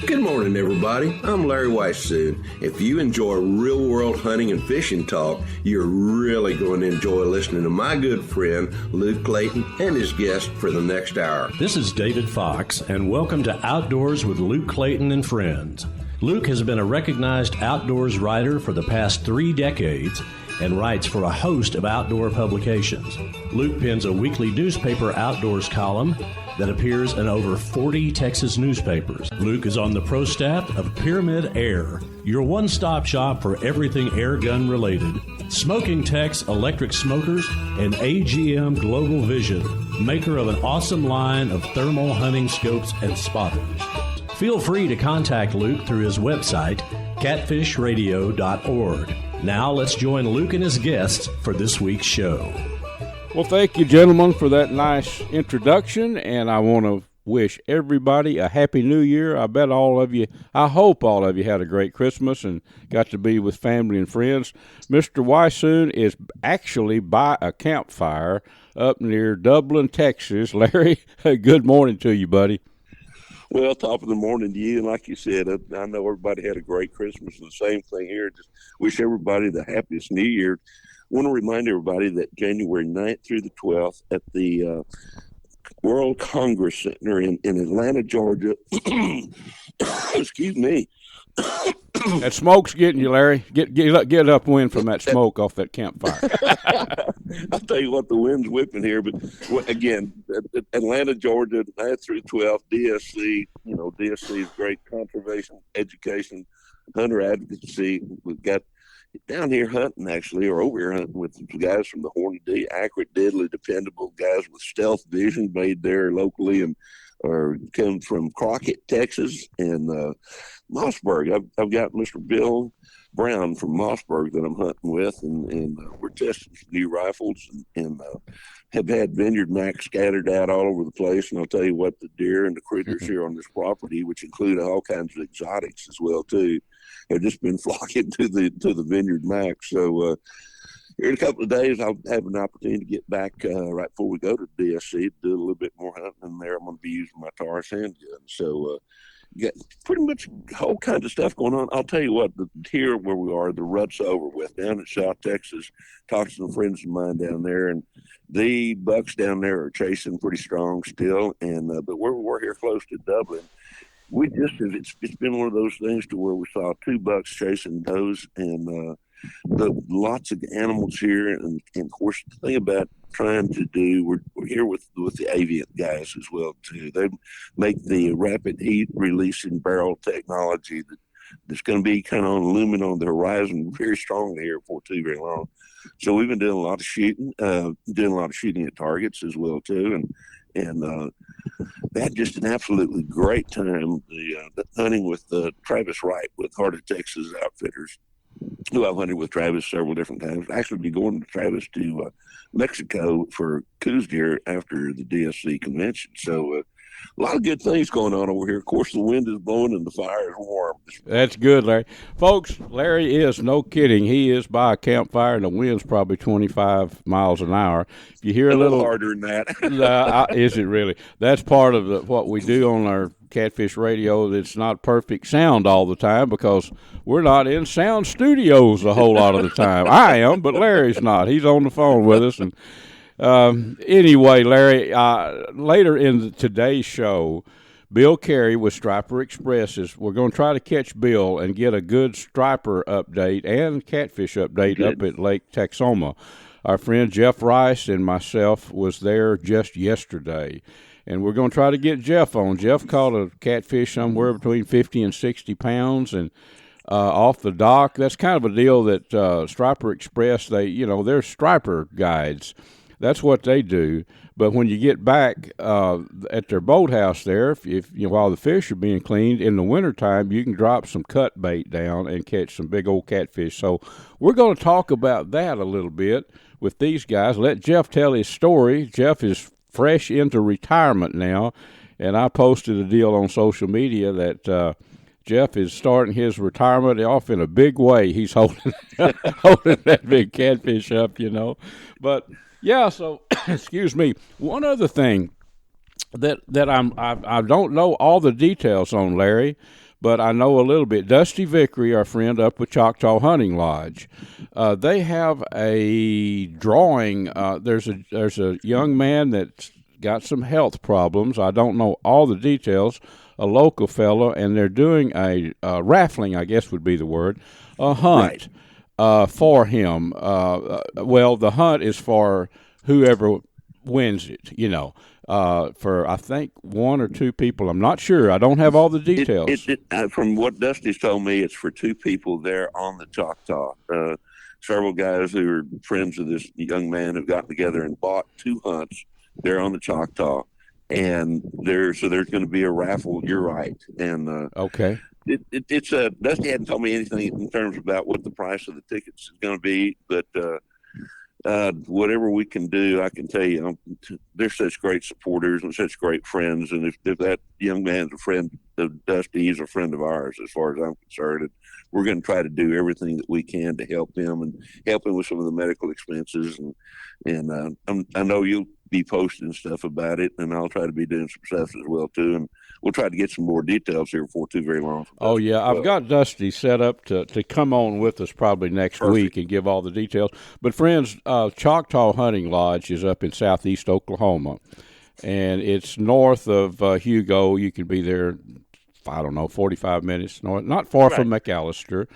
Good morning, everybody. I'm Larry Weissoon. If you enjoy real-world hunting and fishing talk, you're really going to enjoy listening to my good friend, Luke Clayton, and his guest for the next hour. This is David Fox, and welcome to Outdoors with Luke Clayton and Friends. Luke has been a recognized outdoors writer for the past 3 decades and writes for a host of outdoor publications. Luke pens a weekly newspaper outdoors column that appears in over 40 Texas newspapers. Luke is on the pro staff of Pyramyd Air, your one-stop shop for everything air gun related. Smokin Tex electric smokers and AGM Global Vision, maker of an awesome line of thermal hunting scopes and spotters. Feel free to contact Luke through his website, catfishradio.org. Now let's join Luke and his guests for this week's show. Well, thank you, gentlemen, for that nice introduction, and I want to wish everybody a Happy New Year. I hope all of you had a great Christmas and got to be with family and friends. Mr. Weissoon is actually by a campfire up near Dublin, Texas. Larry, good morning to you, buddy. Well, top of the morning to you, and like you said, I know everybody had a great Christmas, and the same thing here. Just wish everybody the happiest New Year. I want to remind everybody that January 9th through the 12th at the World Congress Center in Atlanta, Georgia. Excuse me. That smoke's getting you, Larry. Get upwind from that smoke off that campfire. I'll tell you what, the wind's whipping here, but again, Atlanta, Georgia, 9th through 12th, DSC. You know, DSC is great conservation, education, hunter advocacy. We've got down here hunting, actually, or over here hunting with guys from the Horny D, accurate, deadly, dependable guys with stealth vision made there locally and or come from Crockett, Texas, and Mossberg. I've got Mr. Bill Brown from Mossberg that I'm hunting with, and we're testing some new rifles and have had VINEYARDMAX scattered out all over the place. And I'll tell you what, the deer and the critters here on this property, which include all kinds of exotics as well too, have just been flocking to the VINEYARDMAX. So here in a couple of days, I'll have an opportunity to get back right before we go to DSC to do a little bit more hunting. And there I'm going to be using my Taurus handgun. So got pretty much a whole kind of stuff going on. I'll tell you what, here where we are, the rut's over with. Down in South Texas, talked to some friends of mine down there, and the bucks down there are chasing pretty strong still. And but we're here close to Dublin. We just it's been one of those things to where we saw 2 bucks chasing does, and lots of animals here, and of course the thing about trying to do, we're here with the Aviant guys as well too. They make the rapid heat releasing barrel technology that's going to be kind of looming on the horizon very strongly here before too very long. So we've been doing a lot of shooting, at targets as well too, and had just an absolutely great time. The hunting with Travis Wright with Heart of Texas Outfitters, who I've hunted with Travis several different times. Actually be going to Travis to Mexico for Coos deer after the DSC convention. So a lot of good things going on over here. Of course, the wind is blowing and the fire is warm. That's good, Larry. Folks, Larry is, no kidding, he is by a campfire, and the wind's probably 25 miles an hour. If you hear a little harder than that. Is it really? That's part of what we do on our Catfish Radio. It's not perfect sound all the time because we're not in sound studios a whole lot of the time. I am, but Larry's not. He's on the phone with us. And anyway, Larry, later in today's show, Bill Carey with Striper Express we're going to try to catch Bill and get a good striper update and catfish update up at Lake Texoma. Our friend Jeff Rice and myself was there just yesterday, and we're going to try to get Jeff on. Jeff caught a catfish somewhere between 50 and 60 pounds, and off the dock. That's kind of a deal that Striper Express, they're striper guides. That's what they do. But when you get back at their boathouse there, if while the fish are being cleaned in the wintertime, you can drop some cut bait down and catch some big old catfish. So we're going to talk about that a little bit with these guys. Let Jeff tell his story. Jeff is fresh into retirement now, and I posted a deal on social media that Jeff is starting his retirement off in a big way. He's holding that big catfish up, But, yeah, so, excuse me. One other thing I don't know all the details on, Larry, but I know a little bit. Dusty Vickery, our friend up with Choctaw Hunting Lodge, they have a drawing. There's a young man that's got some health problems. I don't know all the details. A local fellow, and they're doing a raffling, I guess would be the word, a hunt for him. Well, the hunt is for whoever wins it, for I think one or two people. I'm not sure. I don't have all the details. From what Dusty's told me, it's for two people there on the Choctaw. Several guys who are friends of this young man have gotten together and bought two hunts there on the Choctaw. And there's going to be a raffle. You're right. And okay, it's Dusty hadn't told me anything in terms about what the price of the tickets is going to be, but whatever we can do, I can tell you, they're such great supporters and such great friends. And if that young man's a friend of Dusty, he's a friend of ours, as far as I'm concerned. And we're going to try to do everything that we can to help him and help him with some of the medical expenses. And I know you'll be posting stuff about it, and I'll try to be doing some stuff as well too, and we'll try to get some more details here before too very long. Oh yeah, I've got Dusty set up to come on with us probably next week and give all the details. But friends, Choctaw Hunting Lodge is up in southeast Oklahoma, and it's north of Hugo. You can be there, I don't know, 45 minutes north, not far from McAllister,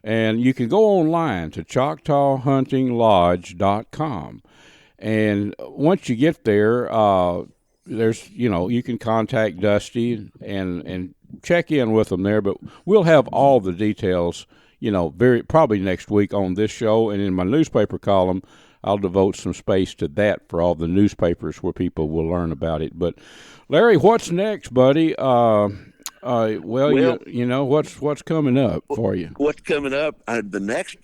and you can go online to ChoctawHuntingLodge.com. And once you get there, there's, you can contact Dusty and check in with them there. But we'll have all the details, probably next week on this show. And in my newspaper column, I'll devote some space to that for all the newspapers where people will learn about it. But Larry, what's next, buddy? What's coming up for you? What's coming up? The next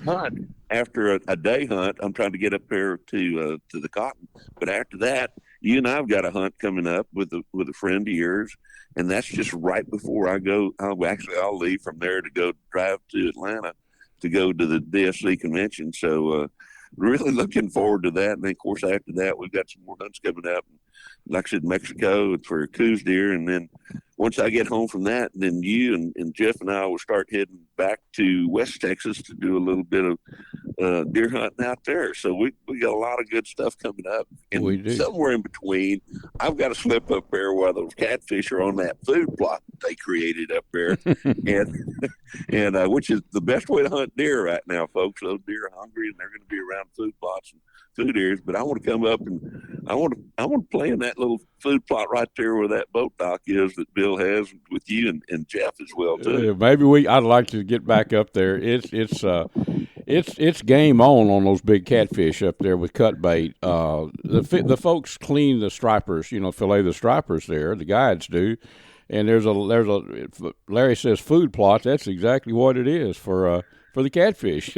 hunt after a day hunt, I'm trying to get up there to the cotton. But after that, you and I've got a hunt coming up with a friend of yours, and that's just right before I go. I'll leave from there to go drive to Atlanta to go to the DSC convention. So really looking forward to that. And then, of course, after that, we've got some more hunts coming up. Like I said, Mexico for Coos deer, and then once I get home from that, then you and Jeff and I will start heading back to West Texas to do a little bit of deer hunting out there. So we got a lot of good stuff coming up. And we do. Somewhere in between, I've got to slip up there while those catfish are on that food plot that they created up there, and which is the best way to hunt deer right now, folks. Those deer are hungry and they're going to be around food plots and food areas. But I want to come up and I want to play in that little food plot right there where that boat dock is that Bill has with you and Jeff as well too. Maybe I'd like to get back up there. It's game on those big catfish up there with cut bait. The folks clean the stripers, fillet the stripers there. The guides do, and there's a Larry says food plot. That's exactly what it is for the catfish.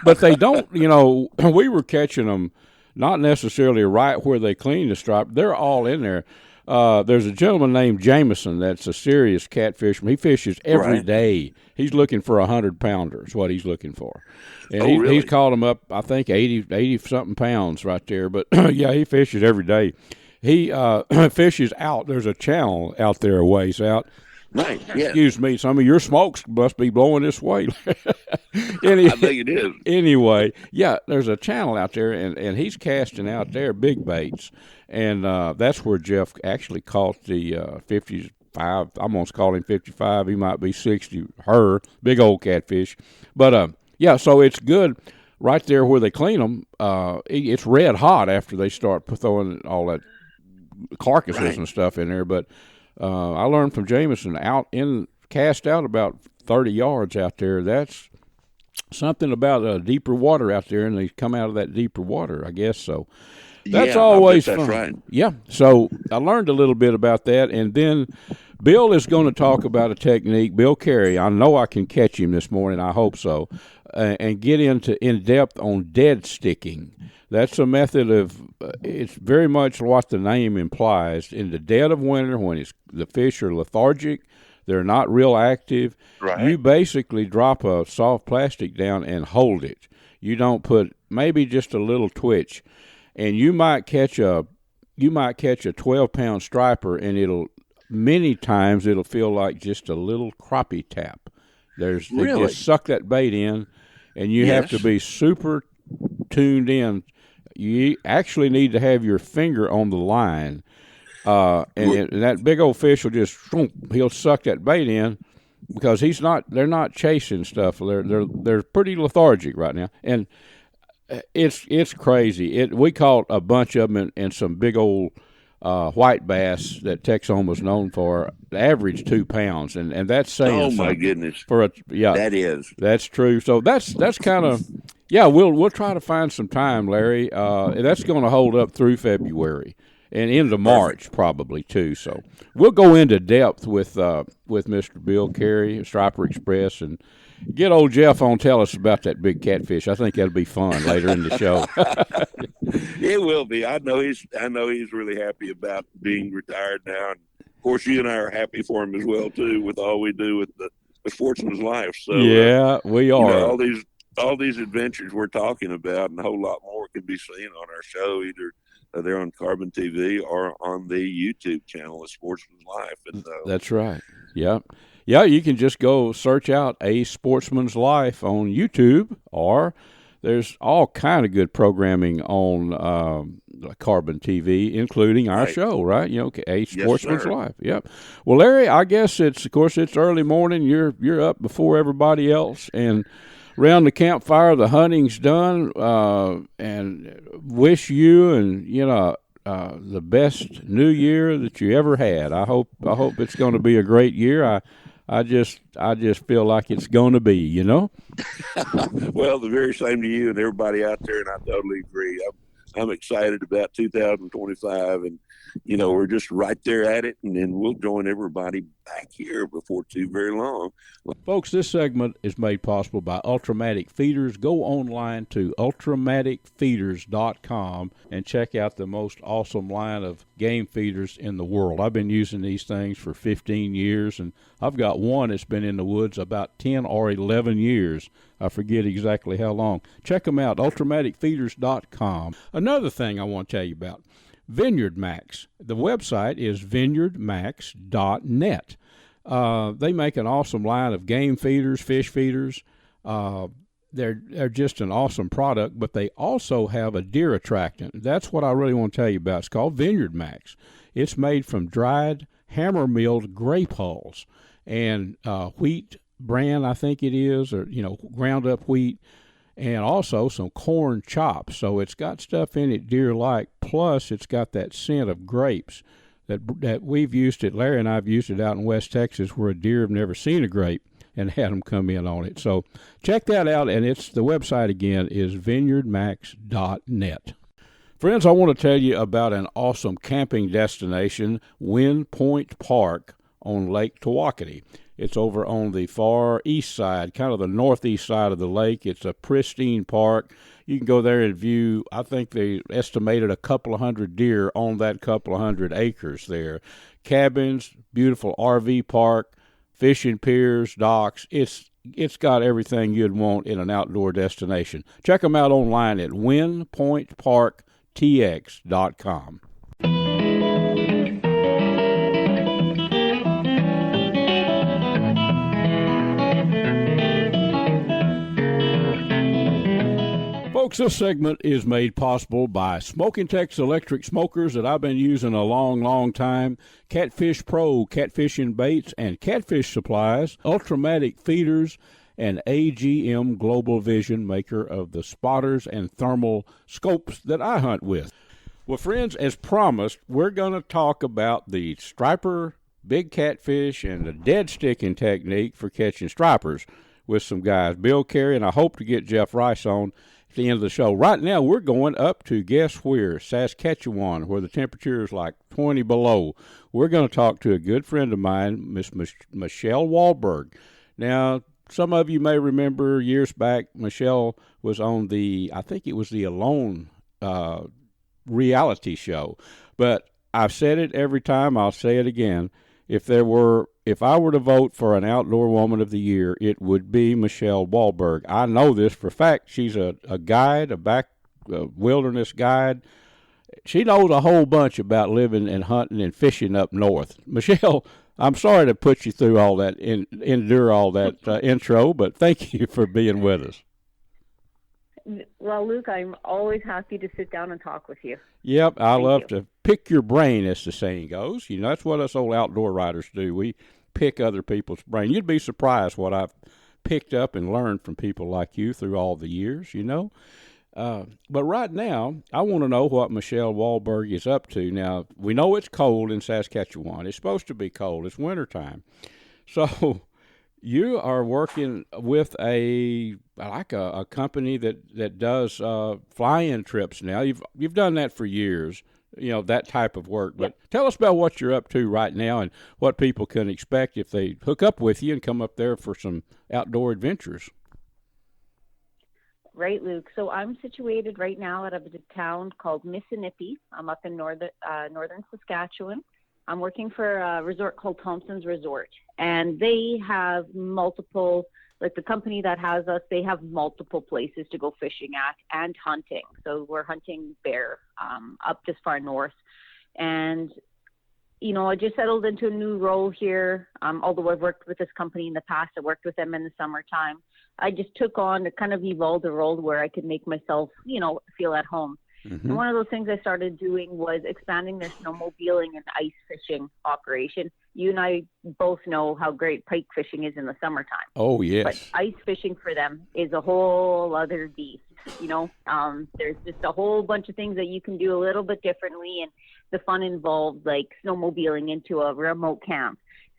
But they don't. We were catching them not necessarily right where they clean the stripe. They're all in there. There's a gentleman named Jameson that's a serious catfisherman. He fishes every day. He's looking for 100-pounder is what he's looking for. And he's caught them up, I think, 80-something pounds right there. But, yeah, he fishes every day. He fishes out. There's a channel out there a ways out. Nice. Yeah. Excuse me. Some of your smokes must be blowing this way. I think it is. Anyway, yeah, there's a channel out there, and he's casting out there big baits. And that's where Jeff actually caught the 55. I'm going to call him 55. He might be 60. Big old catfish. But, yeah, so it's good right there where they clean them. It's red hot after they start throwing all that carcasses and stuff in there. But I learned from Jameson cast out about 30 yards out there. That's something about deeper water out there, and they come out of that deeper water, I guess so. That's always fun. That's right. Yeah, so I learned a little bit about that, and then Bill is going to talk about a technique. Bill Carey, I know I can catch him this morning, I hope so, and get in depth on dead sticking. That's a method of, it's very much what the name implies. In the dead of winter, when the fish are lethargic, they're not real active, you basically drop a soft plastic down and hold it. You don't put maybe just a little twitch, and you might catch a you might catch a 12-pound striper, and many times it'll feel like just a little crappie tap. They just suck that bait in, and you have to be super tuned in. You actually need to have your finger on the line, and that big old fish will just he'll suck that bait in because they're not chasing stuff. They're pretty lethargic right now, and it's crazy. We caught a bunch of them in some big old white bass that Texoma was known for, average 2 pounds, and that's saying oh my goodness, that's true. So that's kind of we'll try to find some time, Larry. That's going to hold up through February and into March probably too. So we'll go into depth with Mr. Bill Carey, Striper Express, and get old Jeff on. Tell us about that big catfish. I think that'll be fun later in the show. It will be. I know he's really happy about being retired now. And of course, you and I are happy for him as well too, with all we do with the Sportsman's Life. So yeah, we are. All these adventures we're talking about, and a whole lot more can be seen on our show, either they're on Carbon TV or on the YouTube channel of Sportsman's Life. And that's right. Yep. Yeah, you can just go search out A Sportsman's Life on YouTube, or there's all kind of good programming on Carbon TV, including our show, right? A Sportsman's Life. Yep. Well, Larry, I guess it's early morning. You're up before everybody else, and around the campfire, the hunting's done. And wish you and the best New Year that you ever had. I hope it's going to be a great year. I just feel like it's going to be, Well, the very same to you and everybody out there, and I totally agree. I'm excited about 2025, and we're just right there at it, and then we'll join everybody back here before too very long. Folks, this segment is made possible by Ultrimatic Feeders. Go online to ultrimaticfeeders.com and check out the most awesome line of game feeders in the world. I've been using these things for 15 years, and I've got one that's been in the woods about 10 or 11 years. I forget exactly how long. Check them out, ultrimaticfeeders.com. Another thing I want to tell you about, VINEYARDMAX. The website is vineyardmax.net. They make an awesome line of game feeders, fish feeders. They're just an awesome product, but they also have a deer attractant. That's what I really want to tell you about. It's called VINEYARDMAX. It's made from dried, hammer-milled grape hulls and wheat bran, I think it is, or ground up wheat, and also some corn chops. So it's got stuff in it deer like, plus it's got that scent of grapes that we've used it. Larry and I've used it out in West Texas where a deer have never seen a grape and had them come in on it. So check that out, and the website again is vineyardmax.net. Friends, I want to tell you about an awesome camping destination, Wind Point Park on Lake Tawakoni. It's over on the far east side, kind of the northeast side of the lake. It's a pristine park. You can go there and view, I think they estimated a couple of hundred deer on that couple of hundred acres there. Cabins, beautiful RV park, fishing piers, docks. It's got everything you'd want in an outdoor destination. Check them out online at windpointparktx.com. Folks, this segment is made possible by Smokin Tex electric smokers that I've been using a long, long time, CatfishPro, catfishing baits and catfish supplies, Ultrimatic Feeders, and AGM Global Vision, maker of the spotters and thermal scopes that I hunt with. Well, friends, as promised, we're going to talk about the striper, big catfish, and the dead sticking technique for catching stripers with some guys, Bill Carey, and I hope to get Jeff Rice on the end of the show. Right now, we're going up to, guess where? Saskatchewan, where the temperature is like 20 below. We're going to talk to a good friend of mine, Miss Michelle Wahlberg. Now, some of you may remember years back, Michelle was on I think it was the Alone reality show. But I've said it every time, I'll say it again. If I were to vote for an Outdoor Woman of the Year, it would be Michelle Wahlberg. I know this for a fact. She's a guide, a wilderness guide. she knows a whole bunch about living and hunting and fishing up north. Michelle, I'm sorry to put you through all that, endure all that intro, but thank you for being with us. Well, Luke, I'm always happy to sit down and talk with you. Yep, I love you. to pick your brain, as the saying goes. You know, that's what us old outdoor writers do. We pick other people's brain. You'd be surprised what I've picked up and learned from people like you through all the years, you know. But right now, I want to know what Michelle Wahlberg is up to. Now, we know it's cold in Saskatchewan. It's supposed to be cold. It's wintertime. So you are working with a company that does fly-in trips now. You've done that for years, you know, that type of work. But tell us about what you're up to right now and what people can expect if they hook up with you and come up there for some outdoor adventures. Right, Luke. So I'm situated right now at a town called Missinippi. I'm up in northern Saskatchewan. I'm working for a resort called Thompson's Resort, and they have multiple, like the company that has us, they have multiple places to go fishing at and hunting. So we're hunting bear up this far north. And, you know, I just settled into a new role here. Although I've worked with this company in the past, I worked with them in the summertime. I just took on to kind of evolve a role where I could make myself, you know, feel at home. Mm-hmm. And one of those things I started doing was expanding their snowmobiling and ice fishing operation. You and I both know how great pike fishing is in the summertime. Oh, yes. But ice fishing for them is a whole other beast, you know. There's just a whole bunch of things that you can do a little bit differently, and the fun involved, like snowmobiling into a remote camp.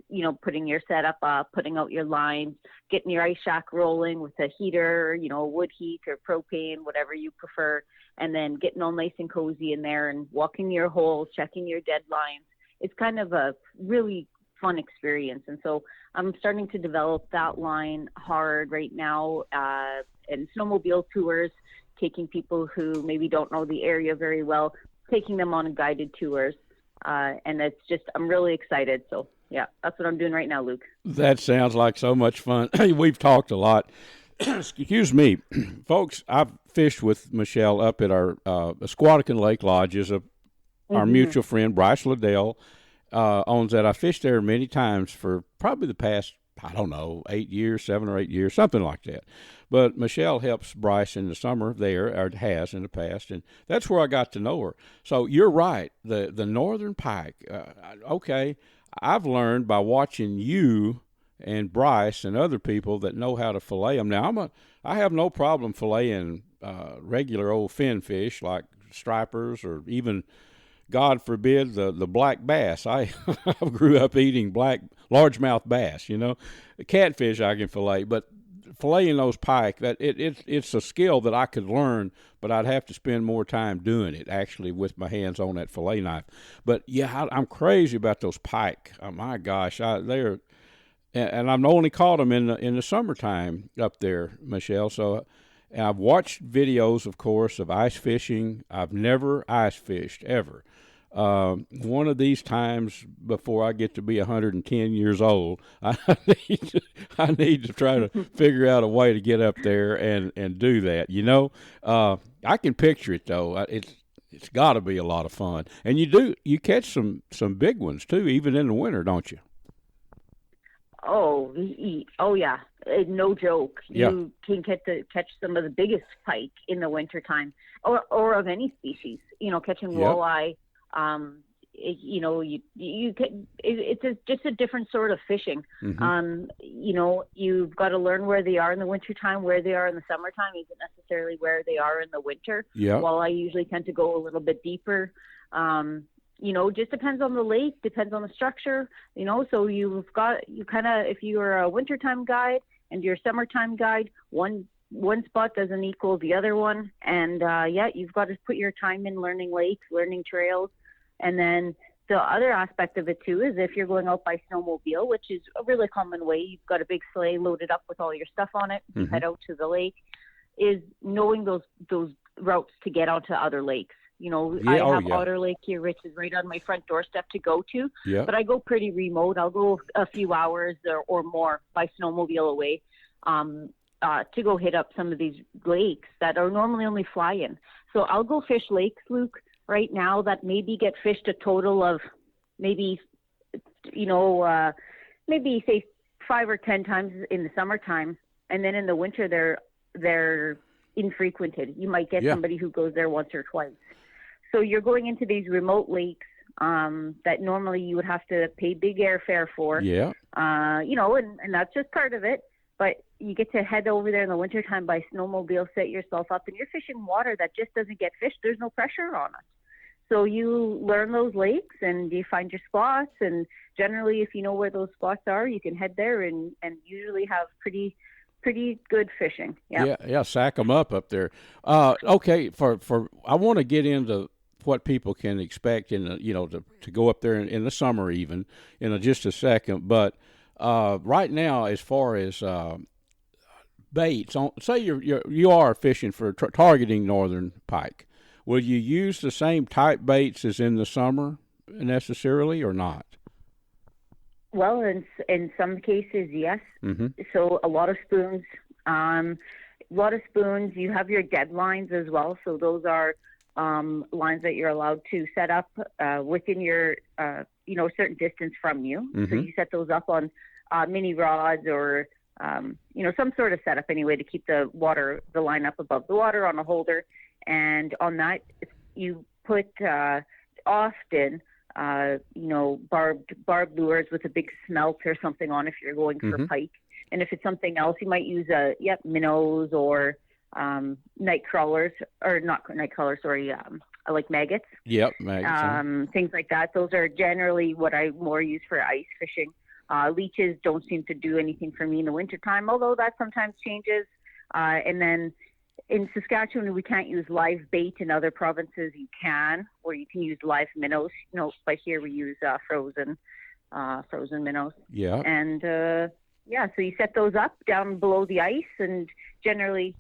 You know, putting your setup up, putting out your lines, getting your ice shack rolling with a heater, you know, wood heat or propane, whatever you prefer, and then getting all nice and cozy in there and walking your holes, checking your deadlines. It's kind of a really fun experience. And so I'm starting to develop that line hard right now, and snowmobile tours, taking people who maybe don't know the area very well, taking them on guided tours. And it's just, I'm really excited. So yeah, that's what I'm doing right now, Luke. That sounds like so much fun. We've talked a lot. Excuse me. Folks, I've fished with Michelle up at our Squatican Lake Lodges. Our mutual friend, Bryce Liddell, owns that. I fished there many times for probably the past, 7 or 8 years, something like that. But Michelle helps Bryce in the summer there, or has in the past, and that's where I got to know her. So you're right, the northern pike, okay, I've learned by watching you and Bryce and other people that know how to fillet them. Now, I have no problem filleting regular old fin fish like stripers or even, God forbid, the black bass. I grew up eating largemouth bass, you know. The catfish I can fillet, but filleting those pike, it's a skill that I could learn, but I'd have to spend more time doing it, actually, with my hands on that fillet knife. But, yeah, I'm crazy about those pike. Oh, my gosh, they're – and I've only caught them in the summertime up there, Michelle. So and I've watched videos, of course, of ice fishing. I've never ice fished, ever. One of these times before I get to be 110 years old, I need to try to figure out a way to get up there and do that. You know, I can picture it though. It's got to be a lot of fun, and you catch some big ones too, even in the winter, don't you? Oh yeah, no joke. Yeah. You can catch some of the biggest pike in the wintertime, or of any species. You know, catching walleye. You know, you can, just a different sort of fishing. Mm-hmm. You know, you've got to learn where they are in the wintertime, where they are in the summertime isn't necessarily where they are in the winter. Yeah. Walleye usually tend to go a little bit deeper. You know, just depends on the lake, depends on the structure, you know, so you kind of, if you're a wintertime guide and you're a summertime guide, one spot doesn't equal the other one. And, you've got to put your time in learning lakes, learning trails. And then the other aspect of it too is if you're going out by snowmobile, which is a really common way, you've got a big sleigh loaded up with all your stuff on it, you head out to the lake, is knowing those routes to get onto other lakes. You know, I have Otter Lake here, which is right on my front doorstep to go to, but I go pretty remote. I'll go a few hours or more by snowmobile away to go hit up some of these lakes that are normally only fly-in. So I'll go fish lakes, Luke, right now that maybe get fished a total of maybe, maybe say 5 or 10 times in the summertime, and then in the winter they're infrequented. You might get somebody who goes there once or twice. So you're going into these remote lakes that normally you would have to pay big airfare for. Yeah. And that's just part of it. But you get to head over there in the wintertime by snowmobile, set yourself up, and you're fishing water that just doesn't get fished. There's no pressure on it. So you learn those lakes and you find your spots. And generally, if you know where those spots are, you can head there and usually have pretty good fishing. Yeah, sack them up there. Okay, for I want to get into what people can expect to go up there in the summer even in just a second. But right now, as far as baits, say you are fishing for targeting northern pike, will you use the same type baits as in the summer necessarily or not? Well, in some cases, yes. Mm-hmm. So a lot of spoons. You have your deadlines as well. So those are lines that you're allowed to set up within your, certain distance from you. Mm-hmm. So you set those up on mini rods or, some sort of setup anyway to keep the line up above the water on a holder. And on that, you put often, barbed lures with a big smelt or something on if you're going for pike. And if it's something else, you might use minnows or night crawlers, or not night crawlers, sorry, like maggots. Yep, maggots. Things like that. Those are generally what I more use for ice fishing. Leeches don't seem to do anything for me in the wintertime, although that sometimes changes. And then in Saskatchewan, we can't use live bait. In other provinces, you can, or you can use live minnows. But here we use frozen minnows. Yeah. And so you set those up down below the ice, and generally,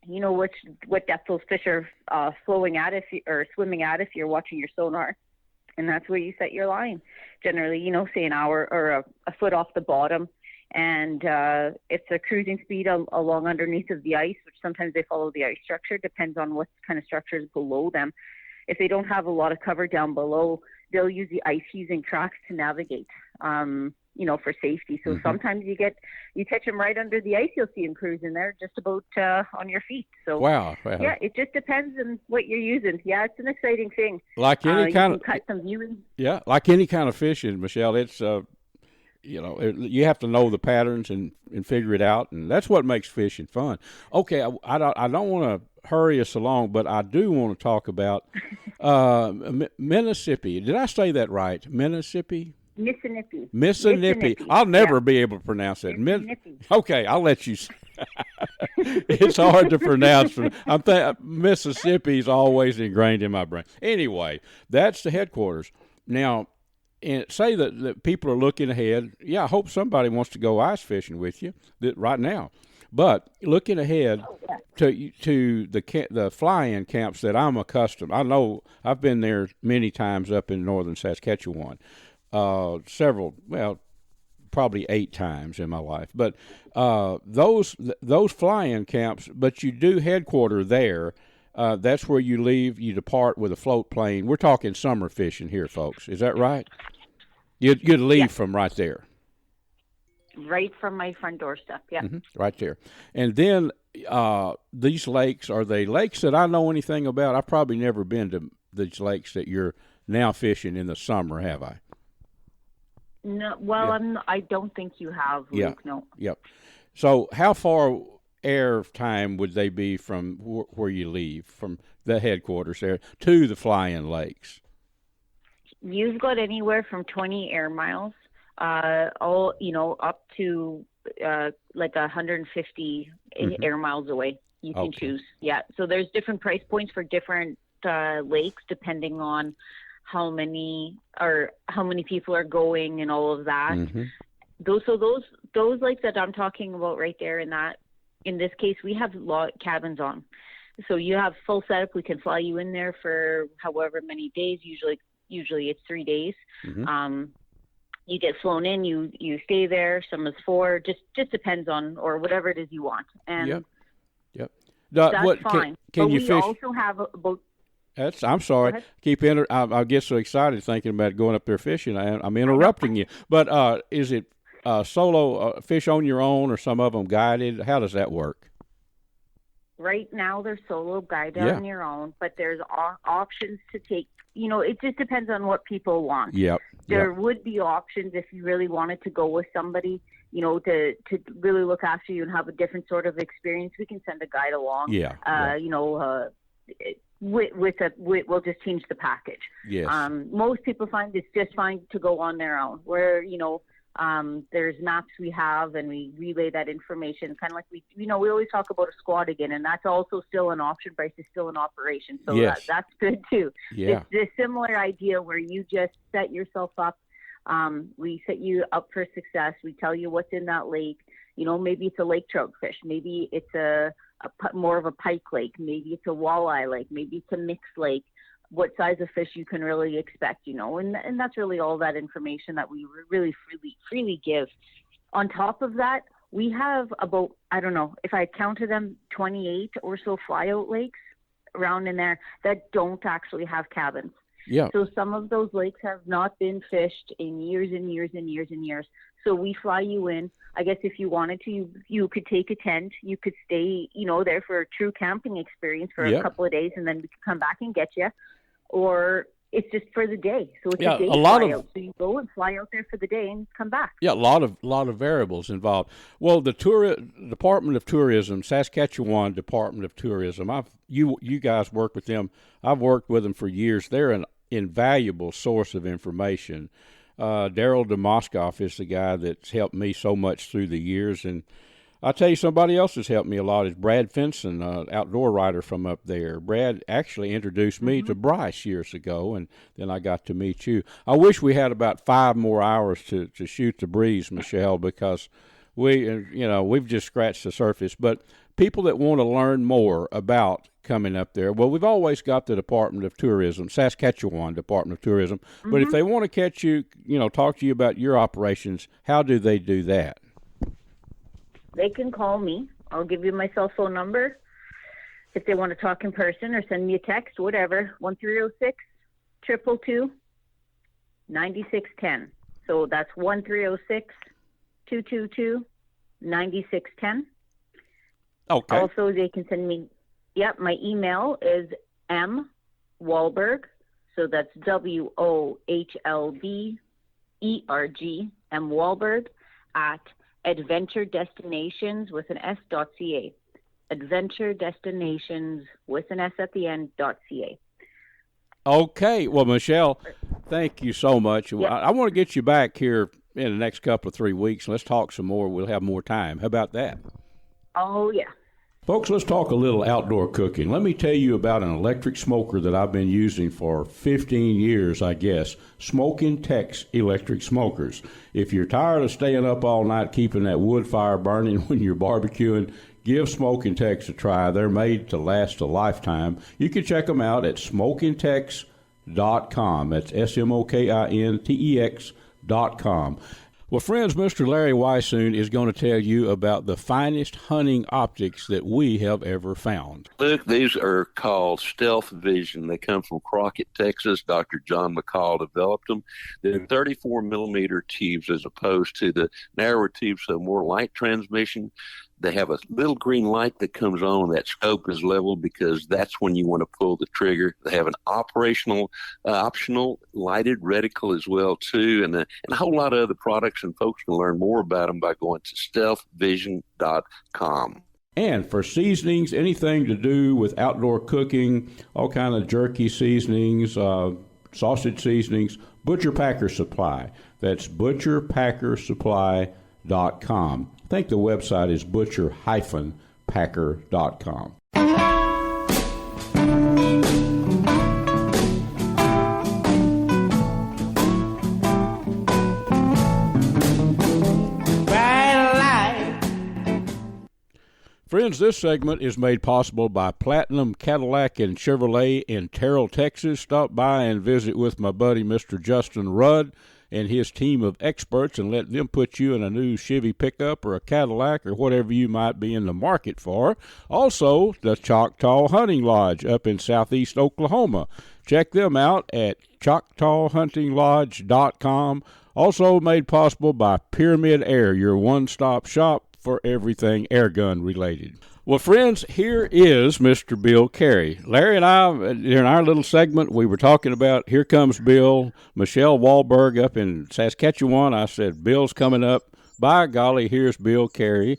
what depth those fish are flowing at or swimming at if you're watching your sonar, and that's where you set your line. Generally, say an hour or a foot off the bottom. And it's a cruising speed along underneath of the ice, which sometimes they follow the ice structure. Depends on what kind of structure is below them. If they don't have a lot of cover down below, they'll use the ice fusing tracks to navigate, for safety. So sometimes you catch them right under the ice. You'll see them cruising there just about on your feet. So wow. Yeah, it just depends on what you're using. Yeah, it's an exciting thing. Like any kind of cut some viewing. Yeah, like any kind of fishing, Michelle. It's you have to know the patterns and figure it out, and that's what makes fishing fun. Okay, I don't want to hurry us along, but I do want to talk about Mississippi. Did I say that right? Mississippi. I'll never be able to pronounce that. Okay, I'll let you. It's hard to pronounce. Mississippi's always ingrained in my brain. Anyway, that's the headquarters. Now, and say that people are looking ahead. Yeah, I hope somebody wants to go ice fishing with you right now. But looking ahead to the fly-in camps that I'm accustomed. I know I've been there many times up in northern Saskatchewan. Probably 8 times in my life. But those fly-in camps, but you do headquarter there. That's where you depart with a float plane. We're talking summer fishing here, folks. Is that right? You'd leave from right there. Right from my front doorstep, yeah. Mm-hmm, right there. And then these lakes, are they lakes that I know anything about? I've probably never been to these lakes that you're now fishing in the summer, have I? No, well, yeah. I don't think you have, Luke, no. Yep. So how far air time would they be from where you leave, from the headquarters there, to the fly-in lakes? You've got anywhere from 20 air miles, up to like 150 air miles away. You can choose. Yeah. So there's different price points for different lakes depending on how many people are going and all of that. Mm-hmm. Those lakes that I'm talking about right there in this case, we have cabins on. So you have full setup. We can fly you in there for however many days. Usually it's 3 days. Mm-hmm. You get flown in, you stay there. Some is 4, just depends on, or whatever it is you want. And yep. That's fine. Can you we fish? Also have about I'm sorry. I get so excited thinking about going up there fishing. I'm interrupting you. But is it solo fish on your own, or some of them guided? How does that work? Right now, they're solo guided on your own, but there's options to take. It just depends on what people want. There would be options if you really wanted to go with somebody, to really look after you and have a different sort of experience. We can send a guide along. We'll just change the package. Yes. Most people find it's just fine to go on their own, where, there's maps we have and we relay that information, kind of like we always talk about a squad again, and that's also still an option. Price is still in operation. So that's good too. Yeah. It's a similar idea where you just set yourself up. We set you up for success. We tell you what's in that lake. Maybe it's a lake trout fish. Maybe it's more of a pike lake. Maybe it's a walleye lake. Maybe it's a mixed lake. What size of fish you can really expect, and that's really all that information that we really freely give. On top of that, we have about, I don't know, if I counted them, 28 or so flyout lakes around in there that don't actually have cabins. Yeah. So some of those lakes have not been fished in years and years and years and years. So we fly you in. I guess if you wanted to, you could take a tent. You could stay, there for a true camping experience for a couple of days, and then we could come back and get you. Or it's just for the day. So it's a day flyout. So you go and fly out there for the day and come back. Yeah, a lot of variables involved. Well, the Department of Tourism, Saskatchewan Department of Tourism, you guys work with them. I've worked with them for years. They're an invaluable source of information. Daryl DeMoskoff is the guy that's helped me so much through the years, and I'll tell you, somebody else has helped me a lot is Brad Finson, outdoor writer from up there. Brad actually introduced me to Bryce years ago, and then I got to meet you. I wish we had about 5 more hours to shoot the breeze, Michelle, because we've just scratched the surface. But people that want to learn more about coming up there, well, we've always got the Department of Tourism, Saskatchewan Department of Tourism. But if they want to catch you, talk to you about your operations, how do they do that? They can call me. I'll give you my cell phone number if they want to talk in person, or send me a text, whatever. 1-306-222-9610. So that's 1-306-222-9610. Okay. Also, they can send me, my email is mwahlberg. So that's WOHLBERG, mwahlberg at Adventure Destinations with an S.ca. Adventure Destinations with an S at the end.ca. Okay. Well, Michelle, thank you so much. Yep. I want to get you back here in the next couple of 3 weeks. Let's talk some more. We'll have more time. How about that? Oh, yeah. Folks, let's talk a little outdoor cooking. Let me tell you about an electric smoker that I've been using for 15 years, I guess. Smokin Tex electric smokers. If you're tired of staying up all night keeping that wood fire burning when you're barbecuing, give Smokin Tex a try. They're made to last a lifetime. You can check them out at SmokinTex.com. That's SMOKINTEX.com. Well, friends, Mr. Larry Weishuhn is going to tell you about the finest hunting optics that we have ever found. Look, these are called Stealth Vision. They come from Crockett, Texas. Dr. John McCall developed them. They're 34-millimeter tubes as opposed to the narrower tubes, so more light transmission. They have a little green light that comes on. That scope is leveled because that's when you want to pull the trigger. They have an optional lighted reticle as well, too, and a whole lot of other products, and folks can learn more about them by going to stealthvision.com. And for seasonings, anything to do with outdoor cooking, all kind of jerky seasonings, sausage seasonings, Butcher Packer Supply. That's butcherpackersupply.com. I think the website is butcher-packer.com. Friends, this segment is made possible by Platinum Cadillac and Chevrolet in Terrell, Texas. Stop by and visit with my buddy, Mr. Justin Rudd. and his team of experts and let them put you in a new Chevy pickup or a Cadillac or whatever you might be in the market for. Also, the Choctaw Hunting Lodge up in southeast Oklahoma. Check them out at ChoctawHuntingLodge.com. Also made possible by Pyramyd Air, your one-stop shop for everything airgun related. Well, friends, here is Mr. Bill Carey. Larry and I, in our little segment, we were talking about Here Comes Bill, Michelle Wahlberg up in Saskatchewan. I said, Bill's coming up. By golly, here's Bill Carey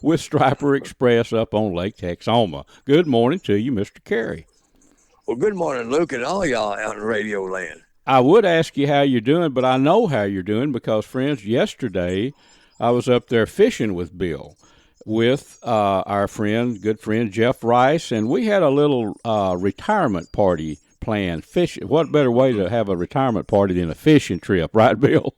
with Striper Express up on Lake Texoma. Good morning to you, Mr. Carey. Well, good morning, Luke, and all y'all out in radio land. I would ask you how you're doing, but I know how you're doing because, friends, yesterday I was up there fishing with Bill, with our good friend Jeff Rice, and we had a little retirement party planned. What better way to have a retirement party than a fishing trip, right, Bill?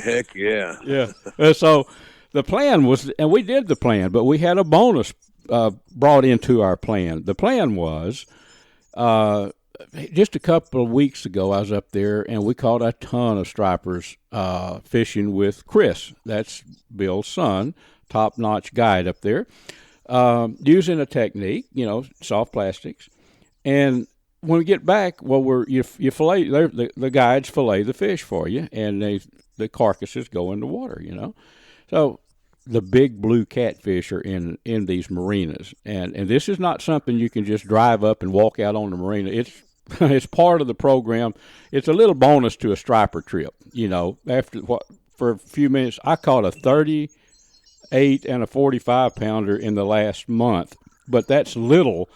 Heck yeah. Yeah. So the plan was, and we did the plan, but we had a bonus brought into our plan. The plan was just a couple of weeks ago, I was up there, and we caught a ton of stripers fishing with Chris. That's Bill's son, top-notch guide up there, using a technique, soft plastics. And when we get back, well, you fillet the guides fillet the fish for you, and the carcasses go in the water, So the big blue catfish are in these marinas, and this is not something you can just drive up and walk out on the marina. It's part of the program. It's a little bonus to a striper trip. For a few minutes, I caught a 38 and a 45 pounder in the last month, but that's little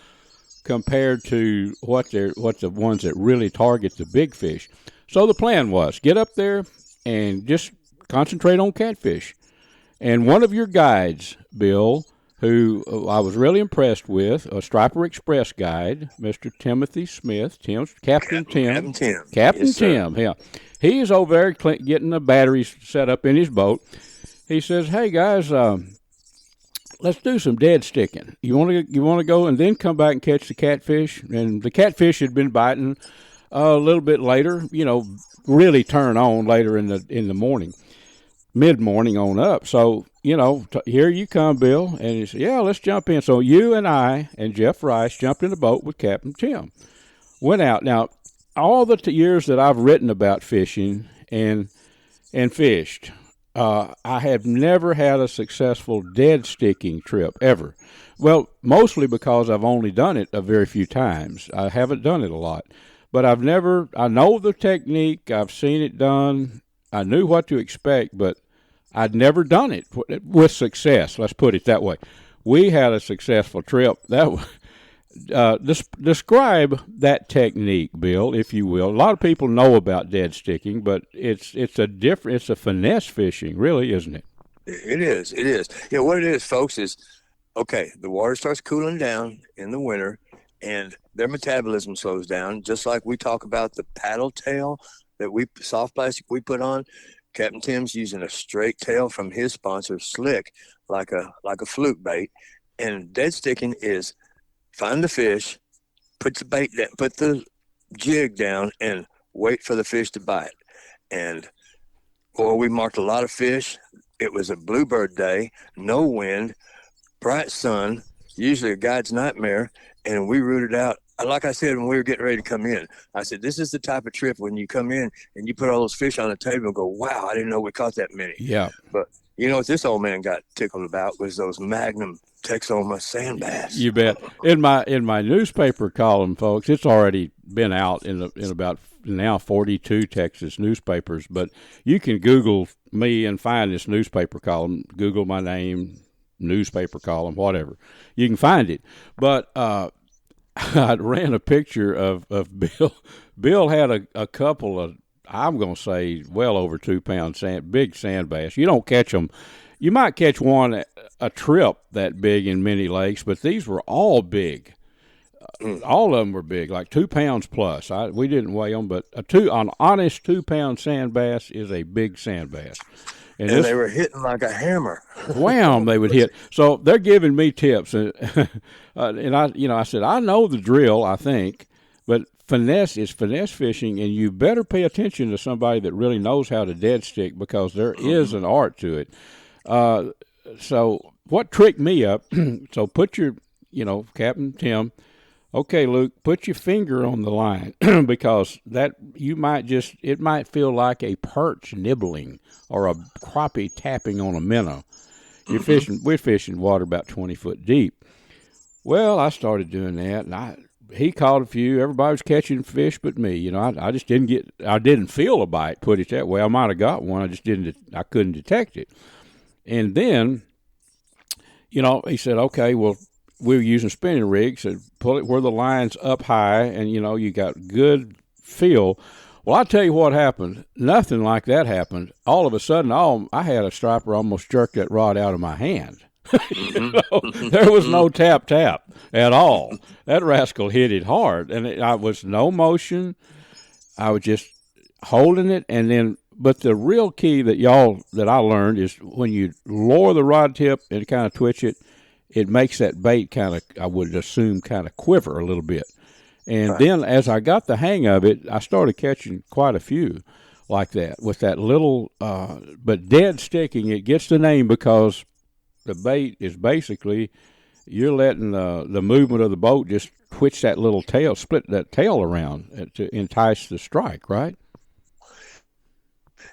compared to what the ones that really target the big fish. So the plan was get up there and just concentrate on catfish. And one of your guides, Bill, who I was really impressed with, a Striper Express guide, Mr. Timothy Smith, Captain Tim. Yes, Tim, yeah. He's over there getting the batteries set up in his boat. He says, "Hey guys, let's do some dead sticking. You want to go and then come back and catch the catfish?" And the catfish had been biting a little bit later. Really turn on later in the morning, mid-morning on up. So here you come, Bill. And he said, "Yeah, let's jump in." So you and I and Jeff Rice jumped in the boat with Captain Tim. Went out. Now, all the years that I've written about fishing and fished, I have never had a successful dead sticking trip ever. Well, mostly because I've only done it a very few times. I haven't done it a lot. But I know the technique. I've seen it done. I knew what to expect, but I'd never done it with success. Let's put it that way. We had a successful trip. Describe that technique, Bill, if you will. A lot of people know about dead sticking, but it's a finesse fishing, really, isn't it? It is. What it is, folks, is, okay, the water starts cooling down in the winter, and their metabolism slows down, just like we talk about the paddle tail soft plastic we put on. Captain Tim's using a straight tail from his sponsor, Slick, like a fluke bait. And dead sticking is find the fish, put the jig down, and wait for the fish to bite. And we marked a lot of fish. It was a bluebird day, no wind, bright sun, usually a guide's nightmare, and we rooted out. Like I said when we were getting ready to come in, I said, this is the type of trip when you come in and you put all those fish on the table and go, wow, I didn't know we caught that many. Yeah. But what this old man got tickled about was those Magnum Texoma sand bass. You bet. In my newspaper column, folks, it's already been out in about now 42 Texas newspapers, but you can Google me and find this newspaper column. Google my name, newspaper column, whatever. You can find it. But I ran a picture of Bill. Bill had a couple of, I'm going to say, well over 2 pound big sand bass. You don't catch them. You might catch one a trip that big in many lakes, but these were all big. All of them were big, like 2 pounds plus. We didn't weigh them, but an honest 2 pound sand bass is a big sand bass. And they were hitting like a hammer. Wham! They would hit. So they're giving me tips, and I said I know the drill, I think, but it's finesse fishing, and you better pay attention to somebody that really knows how to dead stick, because there is an art to it. So what tricked me up, so put your, Captain Tim, okay, Luke, put your finger on the line because that it might feel like a perch nibbling or a crappie tapping on a minnow. We're fishing water about 20 foot deep. Well, I started doing that, and he caught a few. Everybody was catching fish but me. I just didn't feel a bite, put it that way. I might have got one. I couldn't detect it. And then, he said, okay, well, we were using spinning rigs, so pull it where the line's up high, and, you got good feel. Well, I'll tell you what happened. Nothing like that happened. All of a sudden, I had a striper almost jerk that rod out of my hand. There was no tap at all. That rascal hit it hard, and I was no motion. I was just holding it, and then. But the real key that I learned is when you lower the rod tip and kind of twitch it, it makes that bait kind of, I would assume, kind of quiver a little bit. And then as I got the hang of it, I started catching quite a few like that with that little, but dead sticking. It gets the name because the bait is basically you're letting the movement of the boat just twitch that little tail, split that tail around to entice the strike, right?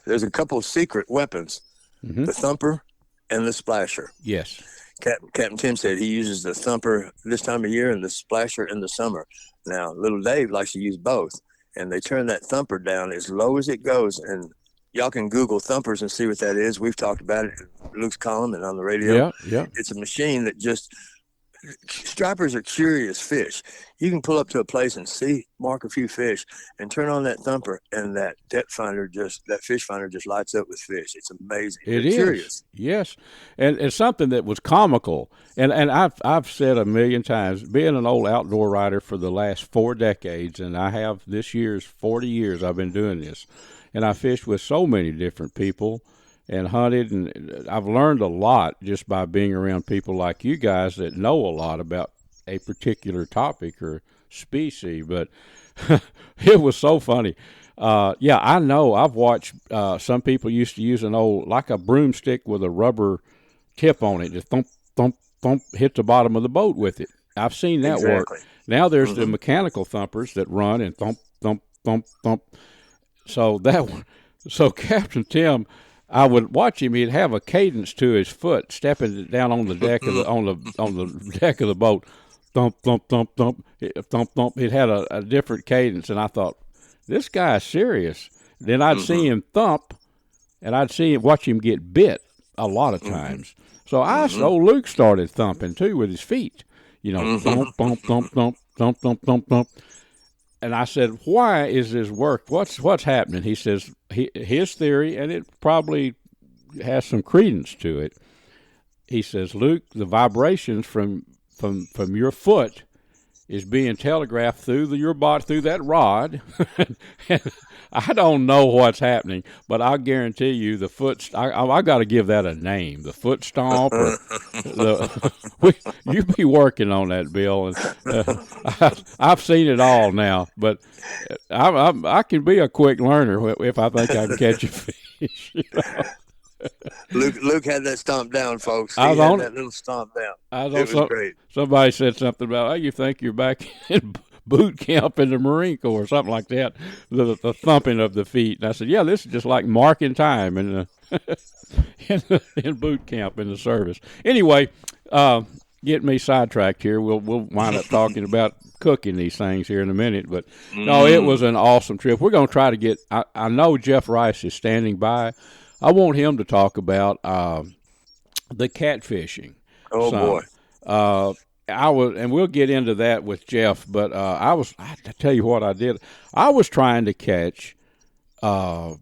There's a couple of secret weapons, the thumper and the splasher. Yes. Captain Tim said he uses the thumper this time of year and the splasher in the summer. Now, little Dave likes to use both, and they turn that thumper down as low as it goes. And y'all can Google thumpers and see what that is. We've talked about it in Luke's column and on the radio. Yeah. It's a machine that just stripers are curious fish. You can pull up to a place and mark a few fish and turn on that thumper, and that fish finder just lights up with fish. It's amazing. It is curious. Yes. And it's something that was comical. And I've said a million times, being an old outdoor rider for the last 4 decades, and I have this year's 40 years I've been doing this. And I fished with so many different people and hunted, and I've learned a lot just by being around people like you guys that know a lot about a particular topic or species. But it was so funny. I know I've watched some people used to use an old, like a broomstick with a rubber tip on it, just thump, thump, thump, hit the bottom of the boat with it. I've seen that work. Now there's the mechanical thumpers that run and thump, thump, thump, thump. So Captain Tim, I would watch him. He'd have a cadence to his foot, stepping down on the deck of on the deck of the boat. Thump, thump, thump, thump, thump, thump. It had a different cadence, and I thought, this guy's serious. Then I'd see him thump, and I'd watch him get bit a lot of times. So Luke started thumping too with his feet. Thump, thump, thump, thump, thump, thump, thump, thump. And I said, why is this work? What's happening? He says, his theory, and it probably has some credence to it. He says, Luke, the vibrations from your foot is being telegraphed through your body, through that rod. I don't know what's happening, but I guarantee you the foot. I got to give that a name. The foot stomp. Or you be working on that, Bill. And I've seen it all now, but I can be a quick learner if I think I can catch a fish. Luke had that stomp down, folks. He had that little stomp down. It was great. Somebody said something about, you think you're back in boot camp in the Marine Corps or something like that, the thumping of the feet. And I said, this is just like marking time in boot camp in the service. Anyway, get me sidetracked here. We'll wind up talking about cooking these things here in a minute. But no, it was an awesome trip. We're going to try to get, I know Jeff Rice is standing by. I want him to talk about the catfishing. Oh, boy. And we'll get into that with Jeff, but I tell you what I did. I was trying to catch, some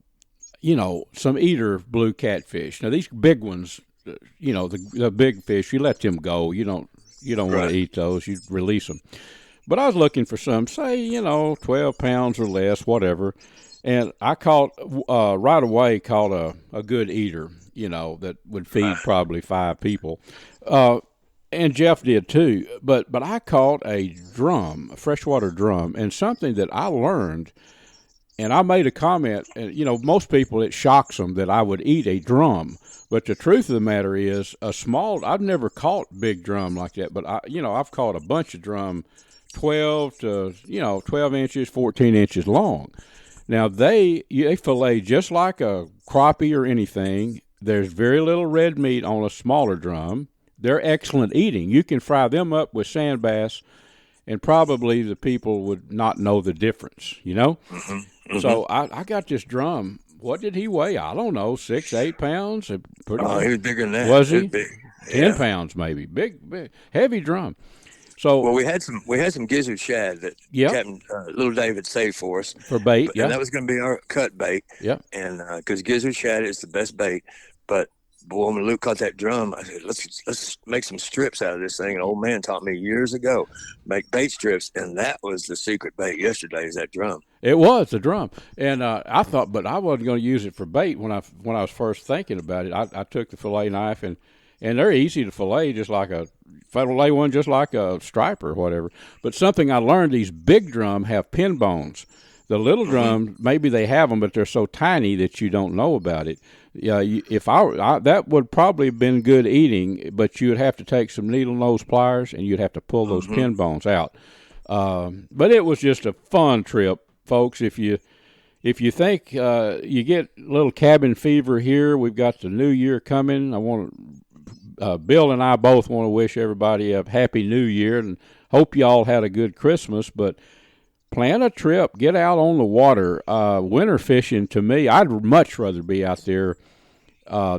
eater blue catfish. Now these big ones, the big fish, you let them go. You don't want to eat those. You release them. But I was looking for some, say, 12 pounds or less, whatever. And I caught right away a good eater, that would feed probably 5 people. And Jeff did too. But I caught a drum, a freshwater drum, and something that I learned, and I made a comment, and most people, it shocks them that I would eat a drum. But the truth of the matter is, I've never caught big drum like that, but I've caught a bunch of drum 12 inches, 14 inches long. Now, they fillet just like a crappie or anything. There's very little red meat on a smaller drum. They're excellent eating. You can fry them up with sand bass, and probably the people would not know the difference, Mm-hmm. Mm-hmm. So I got this drum. What did he weigh? I don't know, 6, 8 pounds? He was bigger than that. Was he? Big. 10 pounds maybe. Big, heavy drum. So, well, we had some gizzard shad that Captain Little David saved for us for bait. And that was going to be our cut bait. Yeah, and because gizzard shad is the best bait. But boy, when Luke caught that drum, I said, let's make some strips out of this thing. An old man taught me years ago, make bait strips, and that was the secret bait yesterday. Is that drum? It was the drum, and I thought, but I wasn't going to use it for bait when I was first thinking about it. I took the fillet knife and they're easy to fillet, just like a striper or whatever. But something I learned: these big drum have pin bones. The little drum, maybe they have them, but they're so tiny that you don't know about it. Yeah, that would probably have been good eating, but you would have to take some needle nose pliers and you'd have to pull those pin bones out. But it was just a fun trip, folks. If you think you get a little cabin fever here, we've got the new year coming. Bill and I both want to wish everybody a happy new year and hope y'all had a good Christmas. But plan a trip, get out on the water. Winter fishing, to me, I'd much rather be out there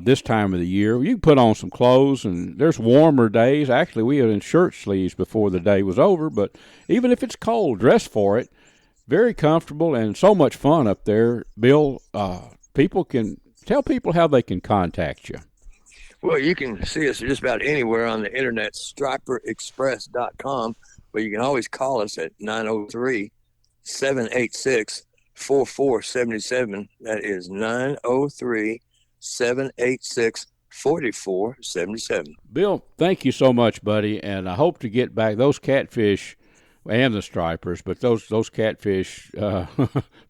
this time of the year. You can put on some clothes, and there's warmer days. Actually, we had in shirt sleeves before the day was over, but even if it's cold, dress for it. Very comfortable and so much fun up there. Bill, people can tell people how they can contact you. Well, you can see us just about anywhere on the internet, striperexpress.com, but you can always call us at 903-786-4477. That is 903-786-4477. Bill, thank you so much, buddy, and I hope to get back those catfish and the stripers, but those catfish,